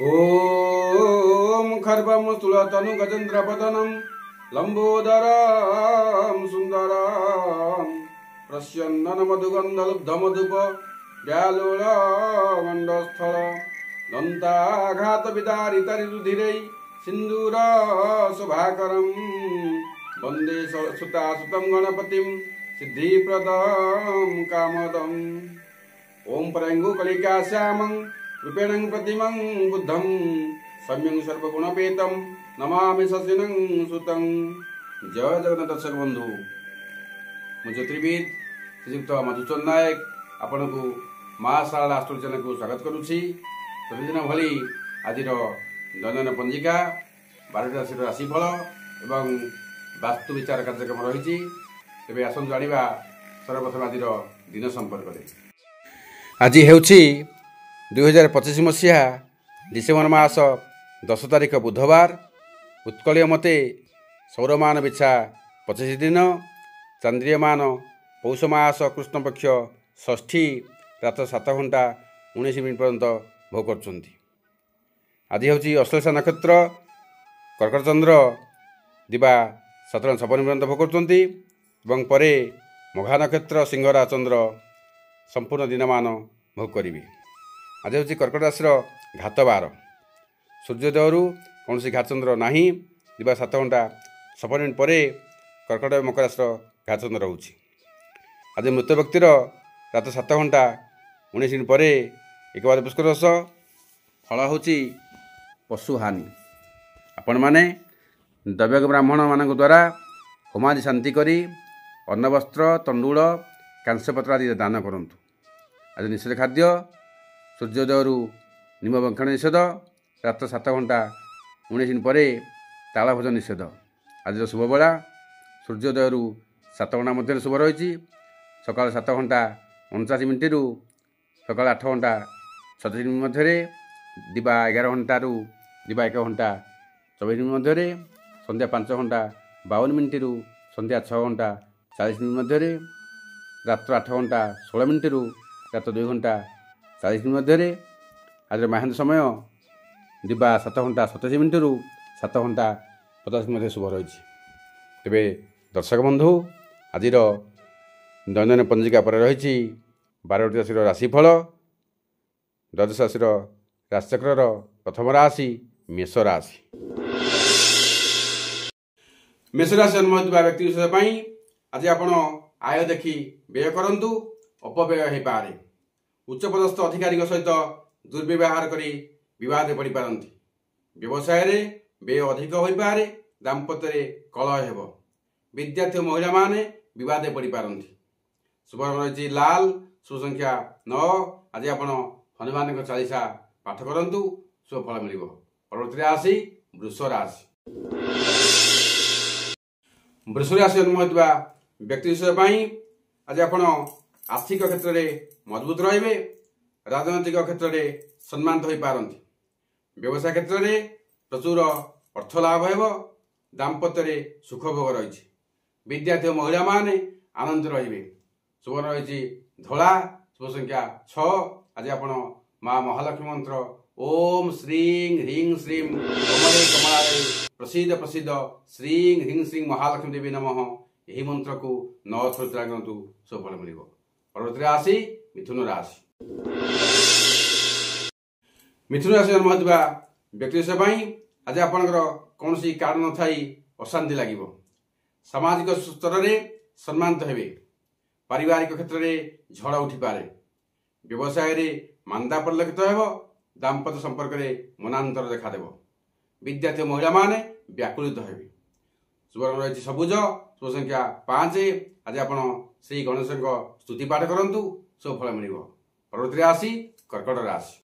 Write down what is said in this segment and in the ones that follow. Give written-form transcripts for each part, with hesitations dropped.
ओम खर्वम तुलतनु गजेन्द्र पदनम लंबोदरम सुंदरम प्रस्यन्नन मधुगंध लुब्ध मधुप व्यालोल मंडस्थल दंताघात विदारितरि रुधिरे सिंदूर शुभाकरम वंदे सुतासुतम गणपतिम सिद्धिप्रदम कामदम ओम परंगु कलिका श्यामं रूपेणं प्रतिमं बुद्धं सम्यं सर्वगुणपेतं नमामि शशिनं सुतं। जय जगन्नाथ दर्शक बंधु मु ज्योतिर्विद श्रीयुक्त मधुसूदन नायक आपण को माँ शारदा आस्ट्रो चैनल को स्वागत करुछि। प्रतिदिन भली आज दैनंदिन पंजिका 12टी राशि राशिफल एवं वास्तु विचार कार्यक्रम रही। तेज आसतु जाना सर्वप्रथम आज दिन संपर्क। आज हेउछि 2025 मसीहा डिसेम्बर मास 10 तारिख बुधवार। उत्कलीय मते सौरमान बिछा 25 दिन, चांद्रियमान पौष मास कृष्णपक्ष षष्ठी रात 7 घंटा 19 मिनिट पर्यंत भोग कर। आज हेउछि अश्लेषा नक्षत्र कर्कट चंद्र दिवा 7:56 पर्यंत भोग कर परे मघा नक्षत्र सिंहरा चंद्र संपूर्ण दिनमान भोग करी। आज हूँ कर्कट राशि घात बार। सूर्योदय कौन घात चंद्र ना दिवा 7 घंटा 56 मिनिट पर कर्कट और मकर राशि घात चंद्र रोचे। आज मृत व्यक्तिर रात 7 घंटा 19 मिनिट पर 1 बाद पुष्कर रस। फल हूँ पशु हानि। आपण मैंने दैव्य ब्राह्मण मान द्वारा होमादि शांति करी अन्नवस्त्र तंडुल कांस्यपत्र आदि दान करूँ। आज निषेध खाद्य सूर्योदय निम बंखण निषेध, रात 7 घंटा 19 मिनिट पर ताला भोजन निषेध। आज शुभ बेला सूर्योदय 7 घंटा मध्य शुभ रही। सकाल 7 घंटा 49 मिनिट रु सकाल 8 घंटा 37 मिनिट मध्य, दिवा 11 घंटा रु दिवा 1 घंटा 24 मिनिट मध्य, संध्या 5 घंटा 52 मिनिट रु संध्या 6 घंटा 40 मिनिट मध्य, रात्र 8 घंटा 16 मिनिट रु रात 2 घंटा 40 मिनिट मध्य। आज महांत समय दिवा 7 घंटा 27 मिनिट रु 7 घंटा 50 मिनिट शुभ रही। तेरे दर्शक बंधु आज दैनंदिन पंजिका पर रही 12टी राशि राशिफल। द्वादश राशि राशिचक्र प्रथम राशि मेष राशि। मेष राशि जन्म होता व्यक्ति विशेष आज आपण आय देखि व्यय करंतु, अपव्यय हो पारे। उच्चपदस्थ अधिकारी सहित दुर्व्यवहार करी विवाद पड़ पारती। व्यवसाय रे व्यय अधिक हो पारे। दाम्पत्य कलह हेब। विद्यार्थी महिला माने विवाद पड़ पारती। शुभ रही लाल। शुभ संख्या 9। आज आपण हनुमान चालीसा पाठ करंतु, शुभ फल मिल। परवर्ती राशि वृष राशि। वृष राशि जन्म होता व्यक्ति विशेष आज आपण आर्थिक क्षेत्र में मजबूत रे। राजनैतिक क्षेत्र में सम्मानित हो पारती। व्यवसाय क्षेत्र में प्रचुर अर्थ लाभ हो। दाम्पत्य सुख भोग रही। विद्यार्थी महिला माने आनंद रे। शुभ रही धला। शुभ संख्या 6। आज आपण माँ महालक्ष्मी मंत्र ओम श्रीं ह्रीं श्रीं कमले कमलारे प्रसिद्ध प्रसिद्ध श्रीं ह्रीं श्रीं महालक्ष्मी देवी नमः यही मंत्र को 9 थर चला करंतु, शुभ फल मिल। परवर्ती राशि मिथुन राशि। मिथुन राशि जन्म होता व्यक्ति विशेष आज आपंकर कौन कारण न थी अशांति लगे। सामाजिक स्तर में सम्मानित हेबे। पारिवारिक क्षेत्र में झड़ उठी पारे। व्यवसाय रे मांदा परिलक्षित हो। दाम्पत्य संपर्क में मनांतर देखादेव। विद्यार्थी महिला माने व्याकुलित हेबे। शुभ रही सबुज। शुभ संख्या 5। आज आपण श्री गणेश स्तुति पाठ करंतु, शुभ फल मिल। परवर्ती राशि कर्कट राशि।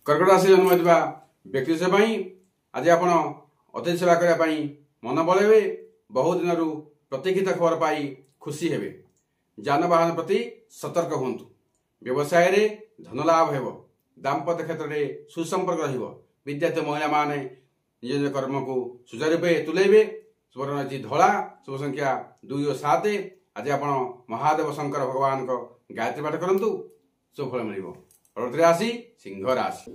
कर्कट राशि जन्म होता व्यक्ति विशेष आज आपण अतिथि सेवा करने मन बलैबे। बहुत दिन प्रतीक्षित खबर पाई खुशी हेबे। जानवाहन प्रति सतर्क हुंतु। व्यवसाय रे धन लाभ हेब। दाम्पत्य क्षेत्र में सुसंपर्क रहिबो। विद्यार्थी महिला माने निज निज कर्म को सुचारू रूपे तुलेबे। शुभ रही धला। शुभ संख्या 2 और 7। आज आपण महादेव शंकर भगवान को गायत्री पाठ करंतु, शुभ फल मिल। परवर्ती राशि सिंह राशि।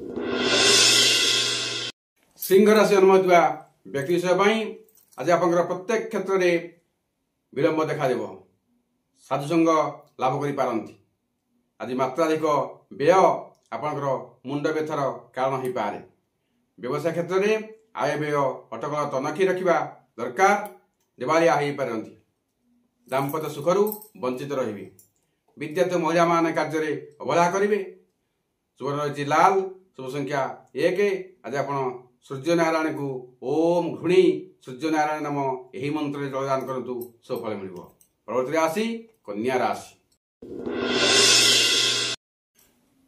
सिंह राशि जन्म होता व्यक्ति विषय आज आप प्रत्येक क्षेत्र में विलंब देखा साधुसंग लाभ कर पारती। आज मात्राधिक व्यय आपंकर मुंड व्यथार कारण हो पाए। व्यवसाय क्षेत्र में आय व्यय अटकल तनखी रखा दरकार। दिवालिया हो पारती। दाम्पत्य सुखरू वंचित रही। विद्यार्थी महिला मान कार्य अवहेला करेंगे। शुभ रही लाल। शुभ संख्या 1। आज आप सूर्यनारायण को ओम घृणी सूर्यनारायण नाम यही मंत्र जलदान करूँ सुफल मिल। परवर्ती राशि कन्या राशि।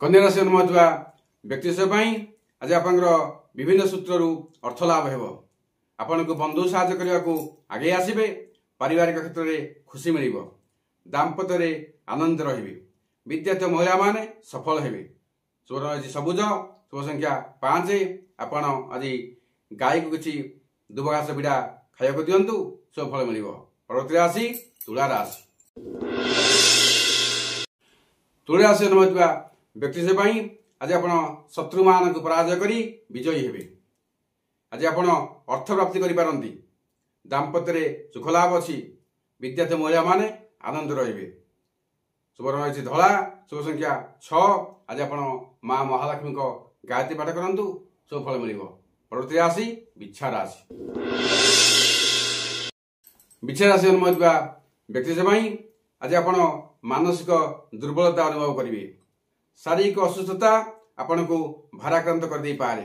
कन्या राशि जन्म होता व्यक्ति विषय आज आप विभिन्न सूत्रु अर्थ लाभ हो। आपण को बंधु साहाय्य करने को आगे आसबे। पारिवारिक क्षेत्र में खुशी मिल। दाम्पत्य आनंद रही। विद्यार्थी महिला माने सफल हेबे। शुभ रही सबुज। शुभ संख्या 5। आपण आज गाय को किसी दुबघास बिड़ा खाया दिंतु सुफल मिल। परवर्ती राशि तुला राशि। तुला राशि जन्म होता व्यक्ति विषय आज आप शत्रु मान को पराजय कर विजयी हेबे। आज आप अर्थ प्राप्ति करें। दाम्पत्य सुख लाभ अच्छी। विद्यार्थी महिला माने आनंद रही। शुभ रही धला। शुभ संख्या 6। आज आप माँ महालक्ष्मी को गायत्री पाठ करूँ सुफल मिल। परवर्ती राशि बिच्छा राशि। बिच्छा राशि जन्म होता व्यक्ति विषय आज आप मानसिक दुर्बलता अनुभव करेंगे। शारीरिक असुस्थता आपण को भाराक्रांत कर दे पारे।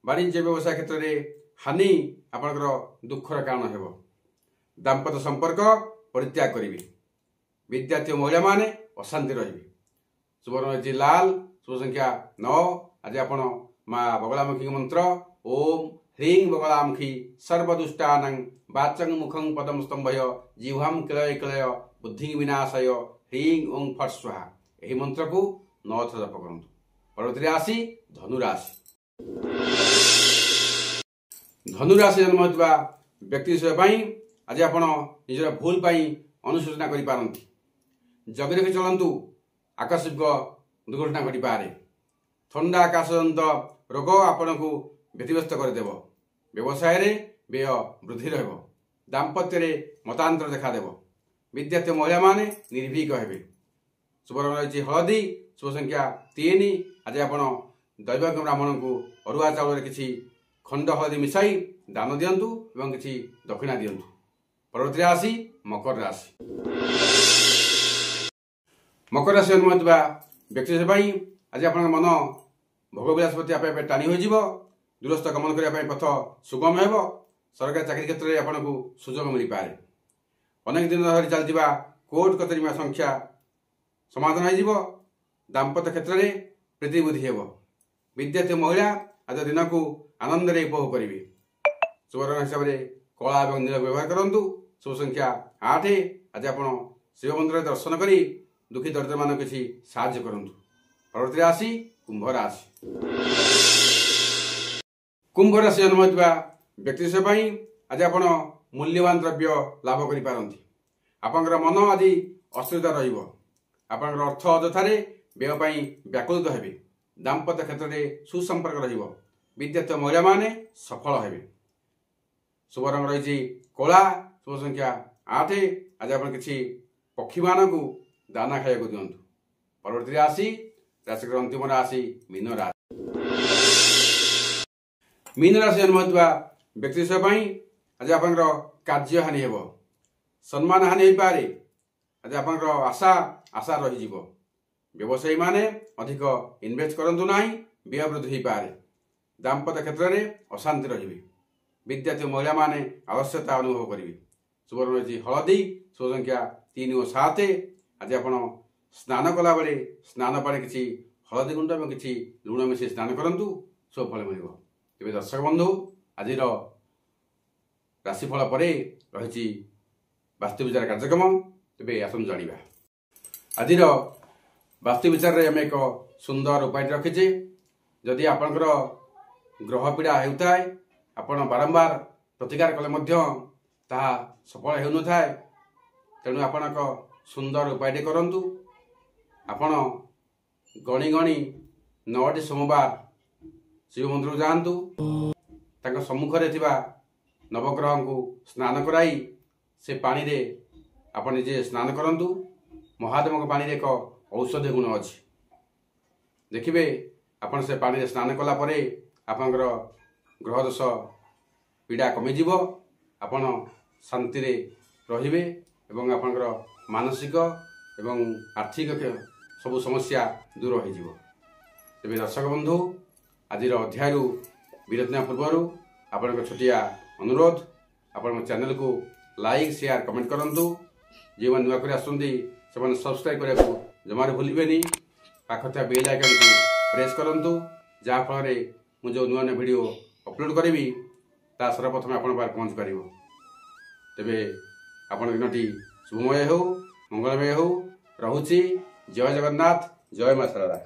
वाणिज्य व्यवसाय क्षेत्र में हानि आपंकर दुखर कारण हो। दाम्पत्य संपर्क परित्याग करेंगे। विद्यार्थी महिला माने अशांति रही। शुभ रही लाल। शुभ संख्या 9। आज आप माँ बगलामुखी मंत्र ओम ह्रीं बगलामुखी सर्वदुष्टानां वाचं मुखं पदम स्तंभय जिह्वां क्लय क्लय बुद्धि विनाशय ह्रीं ओं फट स्वाहा यही मंत्र को 9 थर जप करूँ। परवर्ती राशि धनुराशि। धनुराशि जन्म होता व्यक्ति विषय आज आप निजर भूल अनुशोचना कर पारती। जगि रखी चलतु आकस्मिक दुर्घटना घटी पारे। थंडा आकाशजनित रोग आपण को व्यतिव्यस्त करदेव। व्यवसाय व्यय वृद्धि रह। दाम्पत्य मतांतर देखादेव। विद्यार्थी महिला माने निर्भीक हेबे। शुभ रही हलदी। शुभ संख्या 3। आज आप दैवज्ञ ब्राह्मण को अरुआ चाउल किसी खंड हलदी मिसाई दान दिंतु एवं किसी दक्षिणा दिंतु। परवर्ती राशि मकर राशि। मकर राशि जन्म होता व्यक्ति विषय आज आप मन भोगविलास प्रति आपे टाणी हो। दूरस्थ गमन करने पथ सुगम हो। सरकारी चाकरी क्षेत्र में आपको सुजोग मिल पाए। अनेक दिन धरी चलती कोर्ट कचेरी संख्या समाधान हो। दाम्पत्य क्षेत्र में प्रीति बुद्धि हो। विद्यार्थी महिला आज दिन को आनंद उपभोग करेंगे। शुभ रंग हिसाब से कला और नील व्यवहार करूँ। शुभ संख्या 8। आज आप शिव मंदिर दर्शन कर दुखी दरिद्र मान किसी साहाय्य करूँ। परवर्ती राशि कुंभ राशि। कुंभ राशि जन्म होता व्यक्ति विषय आज आप मूल्यवान द्रव्य लाभ कर पारती। आपंकर मन आज अस्थिरता रही। आपंकर अर्थ अजथार व्यय व्याकुलित हेबे। दाम्पत्य क्षेत्र में सुसंपर्क रही। विद्यार्थी महिला माने सफल हेबे। शुभ रंग रही कला। शुभ संख्या 8। आज आप किसी पक्षी मान को दाना खाया दिंतु। परवर्ती राशि राशि अंतिम राशि मीन राशि। मीन राशि जन्म होता व्यक्ति विषय आज आप कार्य हानि हो। सम्मान हानि हो पारे। आज आप आशा आशा रही। व्यवसायी माने अधिक इन्वेस्ट करंतु नाही व्यय वृद्धि हो पारे। दाम्पत्य क्षेत्र में अशांति रही। विद्यार्थी महिला माने आवश्यकता अनुभव करेंगे। शुभ रही हलदी। शुभ संख्या 3 और 7। आज आप स्नान कला बेले स्नान पाने किसी हलदी गुंड और किसी लुण मिसे स्नान करूँ सुफल मिल। तेज दर्शक बंधु आज राशिफल पर रही वास्तु विचार कार्यक्रम तेज आसम जाना। आज वास्तु विचार आम एक सुंदर उपाय रखीचे। जदि आपंकर ग्रह पीड़ा होता है आपण बारंबार प्रतिकार कले ताहा सफल हो न थाए। तेणु आपण सुंदर उपाय करूँ। आपण गणी गणी 9ଟି सोमवार शिव मंदिर को जातु सम्मुखें थिबा नवग्रह को स्नान कराई से पानी रे आप निजे स्नान करंतु। महादेव पानी रे एक औषधीय गुण अच्छी देखिए आपन से पानी रे स्नान कला परे आपनकर ग्रह दोष पीड़ा कमिजिव आपन शांति रे रहिबे एवं आपनकर मानसिक एवं आर्थिक सब समस्या दूर हो जिवो। तेबे दर्शक बंधु आज अध्याय विरतना पूर्व आपन छोटिया अनुरोध आपण चैनल को लाइक शेयर कमेंट करंतु। जे मन नुआ कर आसुंदी से सब्सक्राइब करने को जमार भूलिबेनी। पाखथा बेल आइकन को प्रेस करंतु जहाँ फल मु जो नुआ वीडियो अपलोड करी ता सर्वप्रथम आपण पार पहुँच पार। तेबे आपण दिनटी शुभमय हो मंगलमय हो। रहुची। जय जगन्नाथ। जय मां शारदा।